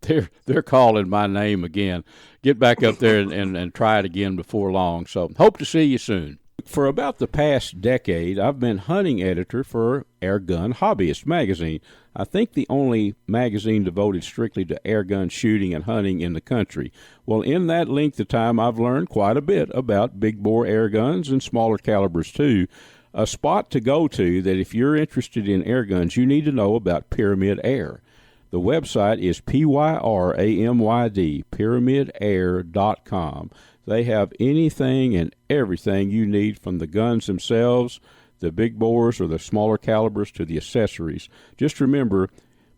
they're calling my name again. Get back up there and try it again before long. So hope to see you soon. For about the past decade, I've been hunting editor for Air Gun Hobbyist magazine. I think the only magazine devoted strictly to air gun shooting and hunting in the country. Well, in that length of time, I've learned quite a bit about big bore air guns and smaller calibers too. A spot to go to that if you're interested in air guns, you need to know about Pyramyd Air. The website is PYRAMYD, PyramydAir.com. They have anything and everything you need, from the guns themselves, the big bores or the smaller calibers, to the accessories. Just remember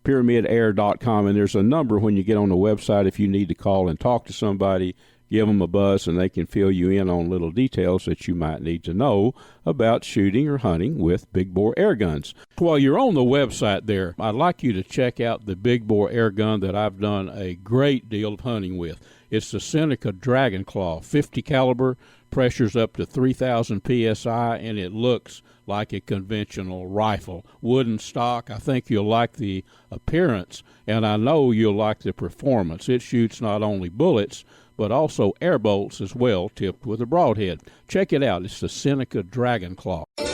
PyramydAir.com, and there's a number when you get on the website if you need to call and talk to somebody. Give them a buzz, and they can fill you in on little details that you might need to know about shooting or hunting with big bore air guns. While you're on the website there, I'd like you to check out the big bore air gun that I've done a great deal of hunting with. It's the Seneca Dragon Claw, 50 caliber, pressures up to 3,000 psi, and it looks like a conventional rifle. Wooden stock. I think you'll like the appearance, and I know you'll like the performance. It shoots not only bullets, but also air bolts as well, tipped with a broadhead. Check it out. It's the Seneca Dragon Claw. The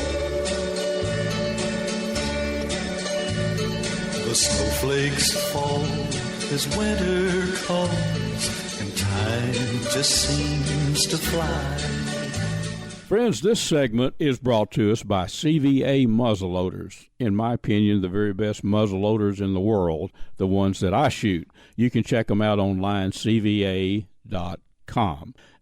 snowflakes fall as winter comes, and time just seems to fly. Friends, this segment is brought to us by CVA Muzzleloaders. In my opinion, the very best muzzleloaders in the world, the ones that I shoot. You can check them out online, CVA.com.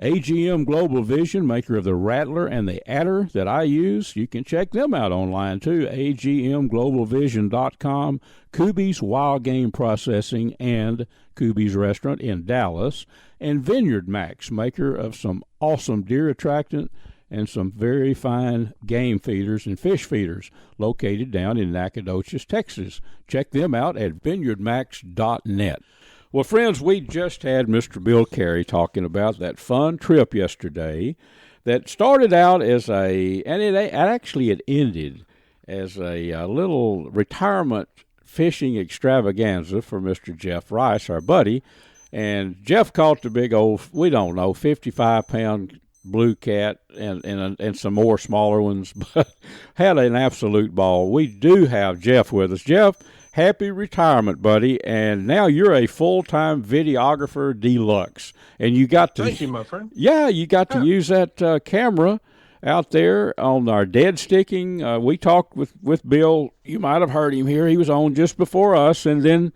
AGM Global Vision, maker of the Rattler and the Adder that I use. You can check them out online too, agmglobalvision.com. Kuby's Wild Game Processing and Kuby's Restaurant in Dallas. And VINEYARDMAX, maker of some awesome deer attractant and some very fine game feeders and fish feeders, located down in Nacogdoches, Texas. Check them out at vineyardmax.net. Well, friends, we just had Mr. Bill Carey talking about that fun trip yesterday that started out as it ended as a little retirement fishing extravaganza for Mr. Jeff Rice, our buddy. And Jeff caught the big old, 55-pound blue cat and some more smaller ones, but had an absolute ball. We do have Jeff with us. Jeff, happy retirement, buddy, and now you're a full-time videographer deluxe. And you got to— Thank you, my friend. Yeah, you got to use that camera out there on our dead sticking. We talked with Bill. You might have heard him here. He was on just before us, and then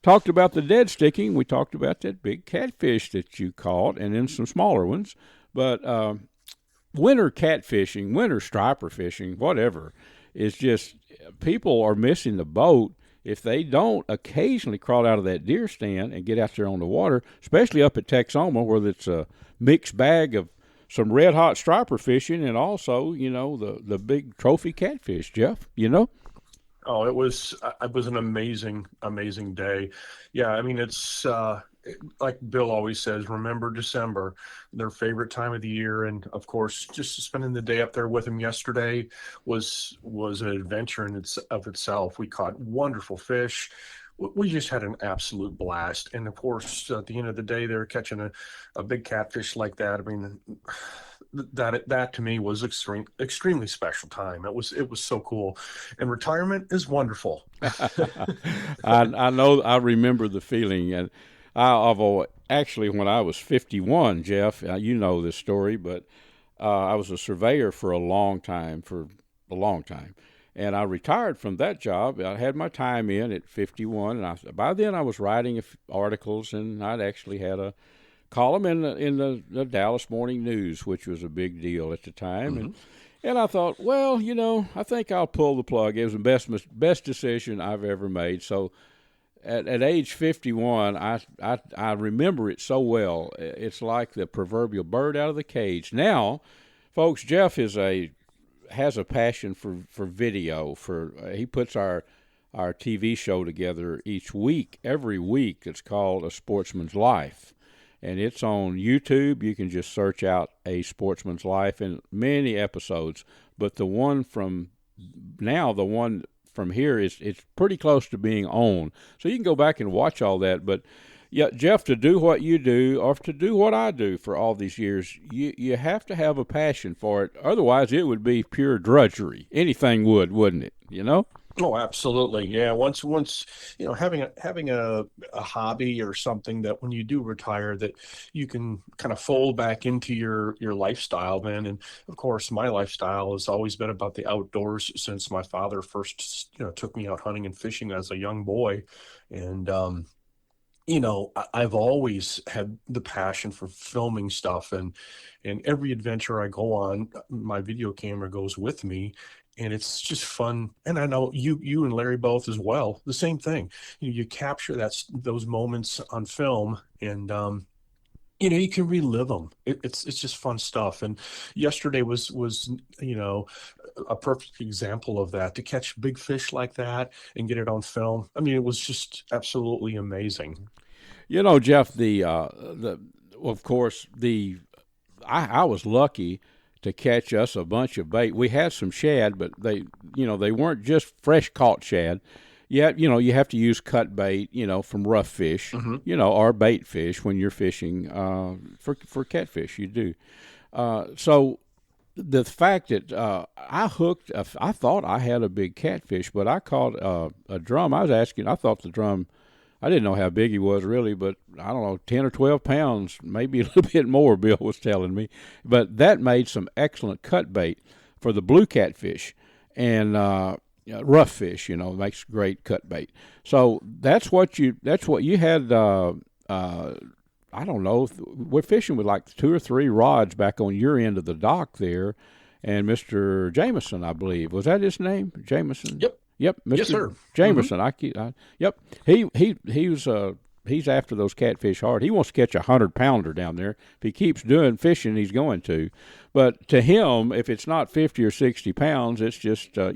talked about the dead sticking. We talked about that big catfish that you caught, and then some smaller ones. But winter catfishing, winter striper fishing, whatever, is just, people are missing the boat if they don't occasionally crawl out of that deer stand and get out there on the water, especially up at Texoma, where it's a mixed bag of some red-hot striper fishing and also, the big trophy catfish, Jeff, Oh, it was an amazing, amazing day. Yeah, I mean, it's like Bill always says, remember December, their favorite time of the year. And of course, just spending the day up there with him yesterday was an adventure of itself. We caught wonderful fish. We just had an absolute blast. And of course, at the end of the day, they're catching a big catfish like that. I mean, that to me was extremely special time. It was so cool. And retirement is wonderful. I know, I remember the feeling. And actually, when I was 51, Jeff, you know this story, but I was a surveyor for a long time. And I retired from that job. I had my time in at 51, and by then I was writing articles, and I'd actually had a column in the Dallas Morning News, which was a big deal at the time. Mm-hmm. And I thought, well, I think I'll pull the plug. It was the best decision I've ever made. So at age 51, I remember it so well. It's like the proverbial bird out of the cage. Now, folks, Jeff has a passion for video. He puts our TV show together every week. It's called A Sportsman's Life, and it's on YouTube. You can just search out A Sportsman's Life, and many episodes. But the one from here it's pretty close to being on, so you can go back and watch all that. But yeah, Jeff, to do what you do, or to do what I do for all these years, you have to have a passion for it. Otherwise, it would be pure drudgery. Anything wouldn't it? Oh, absolutely. Yeah. Once having a hobby or something that when you do retire that you can kind of fold back into your lifestyle then. And of course, my lifestyle has always been about the outdoors since my father first, took me out hunting and fishing as a young boy. And, I've always had the passion for filming stuff, and every adventure I go on, my video camera goes with me, and it's just fun. And I know you and Larry both as well, the same thing. You capture those moments on film, and you can relive them. It's just fun stuff. And yesterday was a perfect example of that, to catch big fish like that and get it on film. I mean, it was just absolutely amazing. Jeff, I was lucky to catch us a bunch of bait. We had some shad, but they weren't just fresh caught shad. You have to use cut bait, from rough fish, mm-hmm. Or bait fish when you're fishing for catfish. You do. So the fact that I thought I had a big catfish, but I caught a drum. I thought the drum, I didn't know how big he was really, but I don't know, 10 or 12 pounds, maybe a little bit more, Bill was telling me. But that made some excellent cut bait for the blue catfish. And rough fish, makes great cut bait. So that's what you had. I don't know. We're fishing with like 2 or 3 rods back on your end of the dock there, and Mr. Jameson, I believe, was that his name? Jameson. Yep. Mr. Yes, sir. Jameson. Mm-hmm. He's after those catfish hard. He wants to catch 100-pounder down there. If he keeps doing fishing, he's going to. But to him, if it's not 50 or 60 pounds, it's just, a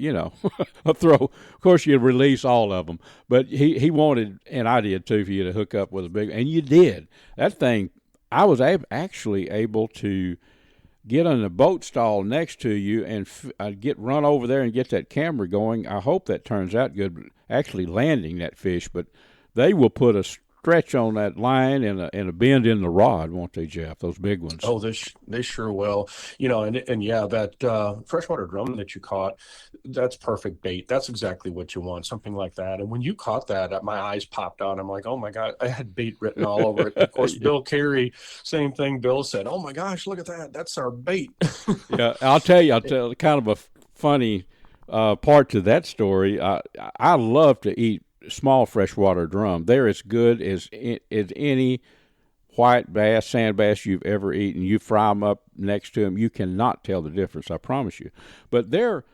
throw. Of course, you release all of them. But he wanted, and I did too, for you to hook up with a big, and you did. That thing, I was actually able to get in the boat stall next to you and run over there and get that camera going. I hope that turns out good, actually landing that fish. But they will put a stretch on that line and a bend in the rod, won't they, Jeff? Those big ones. Oh, they sure will. And yeah, that freshwater drum that you caught, that's perfect bait. That's exactly what you want, something like that. And when you caught that, my eyes popped out. I'm like, oh my God, I had bait written all over it. Of course, Bill Carey, same thing. Bill said, oh my gosh, look at that. That's our bait. Yeah, I'll tell kind of a funny part to that story. I love to eat small freshwater drum. They're as good as any white bass, sand bass you've ever eaten. You fry them up next to them, you cannot tell the difference, I promise you. But they're,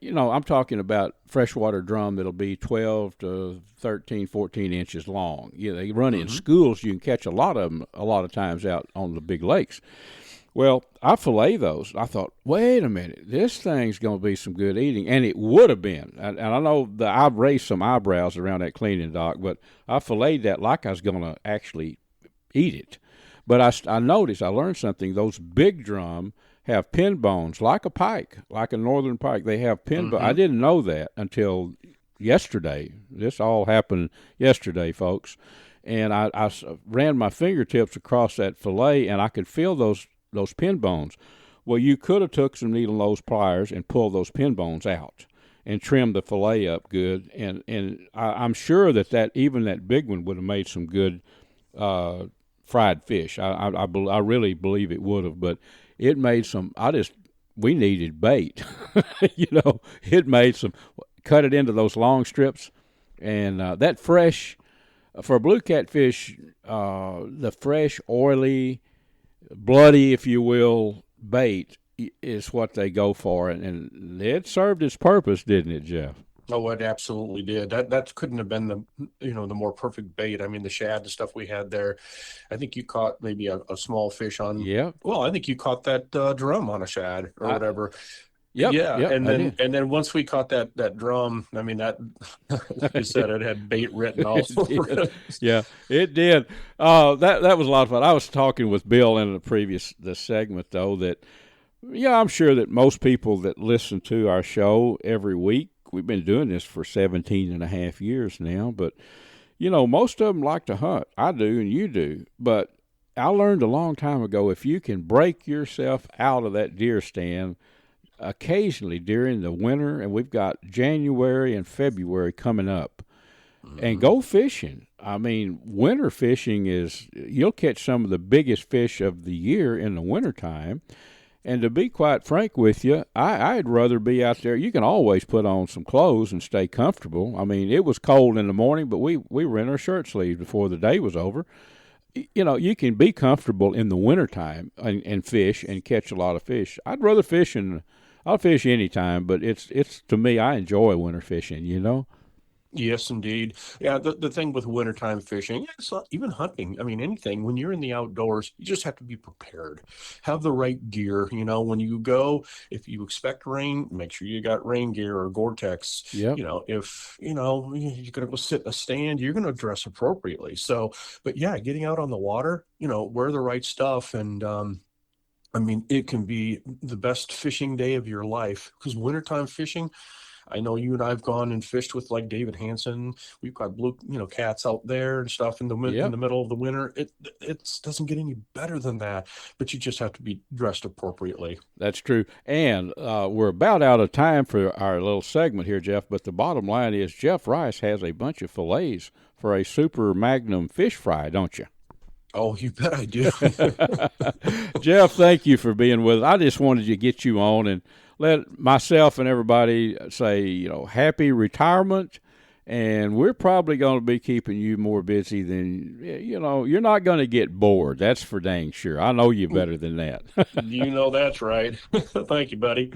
I'm talking about freshwater drum that'll be 12 to 13, 14 inches long. They run in schools. You can catch a lot of them a lot of times out on the big lakes. Well, I fillet those. I thought, wait a minute, this thing's going to be some good eating. And it would have been. And I know that I've raised some eyebrows around that cleaning dock, but I filleted that like I was going to actually eat it. But I noticed, I learned something. Those big drum have pin bones, like a pike, like a northern pike. They have pin bones. I didn't know that until yesterday. This all happened yesterday, folks. And I ran my fingertips across that fillet, and I could feel those pin bones. Well, you could have took some needle nose pliers and pulled those pin bones out and trimmed the fillet up good. And I'm sure that even that big one would have made some good fried fish. I really believe it would have, but it made some. We needed bait. It made some. Cut it into those long strips, and that fresh for a blue catfish, the fresh, oily, bloody, if you will, bait is what they go for, and it served its purpose, didn't it, Jeff? Oh, it absolutely did. That couldn't have been the more perfect bait. I mean, the shad, the stuff we had there. I think you caught maybe a small fish on. Yeah. Well, I think you caught that drum on a shad or whatever. Yep. Yeah. Yep, and then once we caught that drum, I mean, that, like you said, it had bait written all over it. Yeah, it did. That was a lot of fun. I was talking with Bill in the segment, though, that, I'm sure that most people that listen to our show every week, we've been doing this for 17 and a half years now, but, most of them like to hunt. I do, and you do. But I learned a long time ago, if you can break yourself out of that deer stand occasionally during the winter, and we've got January and February coming up, and go fishing. I mean, winter fishing you'll catch some of the biggest fish of the year in the wintertime. And to be quite frank with you, I'd rather be out there. You can always put on some clothes and stay comfortable. I mean, it was cold in the morning, but we were in our shirt sleeves before the day was over. You can be comfortable in the wintertime and fish and catch a lot of fish. I'd rather fish I'll fish anytime, but it's to me, I enjoy winter fishing, Yes, indeed. Yeah, the thing with wintertime fishing, it's not, even hunting, I mean, anything, when you're in the outdoors, you just have to be prepared. Have the right gear. When you go, if you expect rain, make sure you got rain gear or Gore-Tex. Yep. If, you're going to go sit in a stand, you're going to dress appropriately. So, but yeah, getting out on the water, wear the right stuff. And, I mean, it can be the best fishing day of your life, because wintertime fishing, I know you and I have gone and fished with like David Hansen. We've got blue, cats out there and stuff in the middle of the winter. It doesn't get any better than that, but you just have to be dressed appropriately. That's true. And we're about out of time for our little segment here, Jeff, but the bottom line is Jeff Rice has a bunch of fillets for a super magnum fish fry, don't you? Oh, you bet I do. Jeff, thank you for being with us. I just wanted to get you on and let myself and everybody say, happy retirement. And we're probably going to be keeping you more busy than, you're not going to get bored. That's for dang sure. I know you better than that. That's right. Thank you, buddy.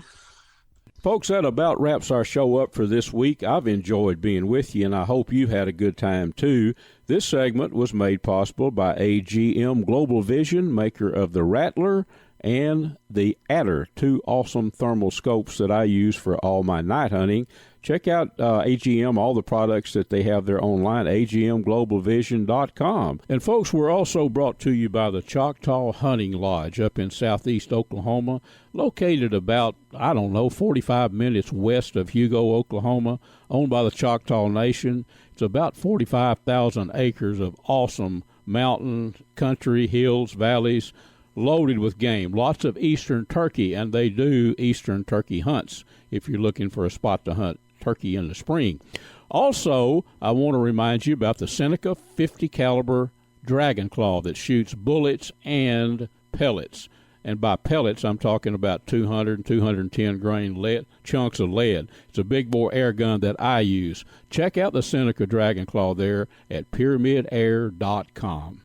Folks, that about wraps our show up for this week. I've enjoyed being with you, and I hope you've had a good time, too. This segment was made possible by AGM Global Vision, maker of the Rattler and the Adder, two awesome thermal scopes that I use for all my night hunting. check out AGM, all the products that they have there online, agmglobalvision.com. And folks, we're also brought to you by the Choctaw Hunting Lodge up in southeast Oklahoma, located about, 45 minutes west of Hugo, Oklahoma, owned by the Choctaw Nation. It's about 45,000 acres of awesome mountain, country, hills, valleys, loaded with game. Lots of eastern turkey, and they do eastern turkey hunts if you're looking for a spot to hunt turkey in the spring. Also, I want to remind you about the Seneca 50 caliber Dragon Claw that shoots bullets and pellets. And by pellets, I'm talking about 200 and 210 grain lead, chunks of lead. It's a big bore air gun that I use. Check out the Seneca Dragon Claw there at PyramydAir.com.